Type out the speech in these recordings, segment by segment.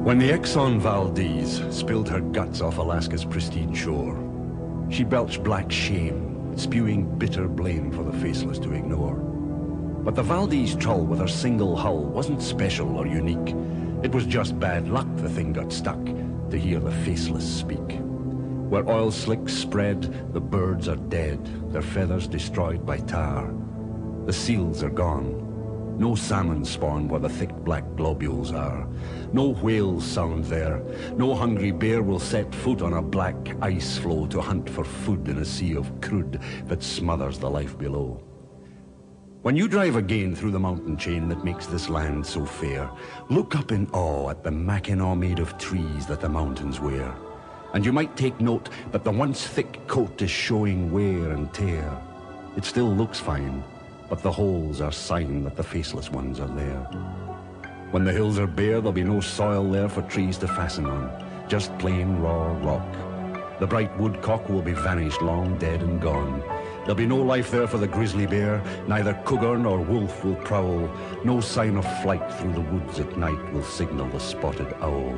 When the Exxon Valdez spilled her guts off Alaska's pristine shore, she belched black shame, spewing bitter blame for the faceless to ignore. But the Valdez trull with her single hull wasn't special or unique. It was just bad luck the thing got stuck to hear the faceless speak. Where oil slicks spread, the birds are dead, their feathers destroyed by tar. The seals are gone. No salmon spawn where the thick black globules are. No whales sound there. No hungry bear will set foot on a black ice floe to hunt for food in a sea of crude that smothers the life below. When you drive again through the mountain chain that makes this land so fair, look up in awe at the Mackinaw made of trees that the mountains wear. And you might take note that the once thick coat is showing wear and tear. It still looks fine, but the holes are sign that the faceless ones are there. When the hills are bare, there'll be no soil there for trees to fasten on, just plain raw rock. The bright woodcock will be vanished, long dead and gone. There'll be no life there for the grizzly bear, neither cougar nor wolf will prowl. No sign of flight through the woods at night will signal the spotted owl.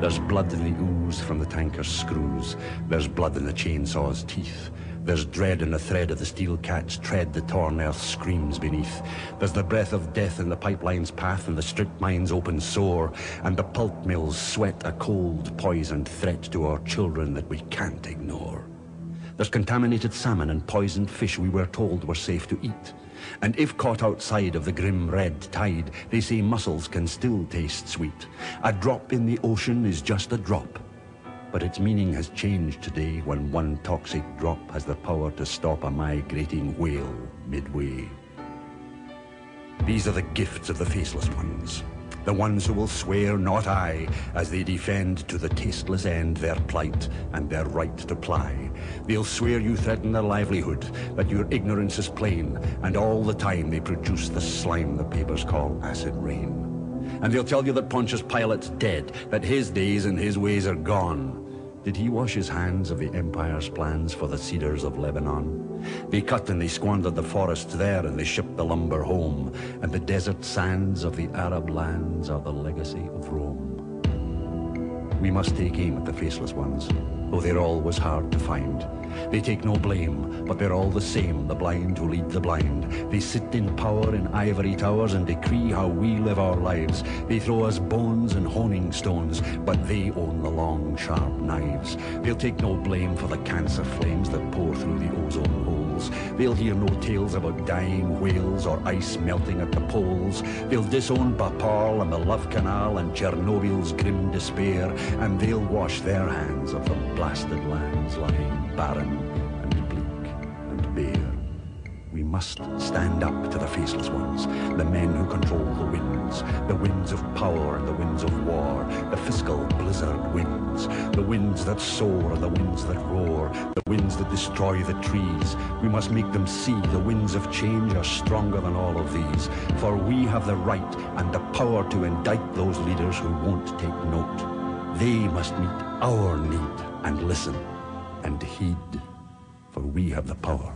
There's blood in the ooze from the tanker's screws. There's blood in the chainsaw's teeth. There's dread in the thread of the steel cat's tread the torn earth screams beneath. There's the breath of death in the pipeline's path and the strip mine's open sore. And the pulp mills sweat a cold, poisoned threat to our children that we can't ignore. There's contaminated salmon and poisoned fish we were told were safe to eat. And if caught outside of the grim red tide, they say mussels can still taste sweet. A drop in the ocean is just a drop. But its meaning has changed today when one toxic drop has the power to stop a migrating whale midway. These are the gifts of the faceless ones, the ones who will swear not I, as they defend to the tasteless end their plight and their right to ply. They'll swear you threaten their livelihood, that your ignorance is plain, and all the time they produce the slime the papers call acid rain. And they'll tell you that Pontius Pilate's dead, that his days and his ways are gone. Did he wash his hands of the empire's plans for the cedars of Lebanon? They cut and they squandered the forests there, and they shipped the lumber home, and the desert sands of the Arab lands are the legacy of Rome. We must take aim at the faceless ones, though they're always hard to find. They take no blame, but they're all the same, the blind who lead the blind. They sit in power in ivory towers and decree how we live our lives. They throw us bones and honing stones, but they own the long, sharp knives. They'll take no blame for the cancer flames that pour through the ozone holes. They'll hear no tales about dying whales or ice melting at the poles. They'll disown Bhopal and the Love Canal and Chernobyl's grim despair, and they'll wash their hands of the blasted lands lying barren and bleak and bare. We must stand up to the faceless ones, the men who control the winds of power and the winds of war, the fiscal blizzard winds, the winds that soar and the winds that roar, the winds that destroy the trees. We must make them see the winds of change are stronger than all of these, for we have the right and the power to indict those leaders who won't take note. They must meet our need and listen and heed, for we have the power.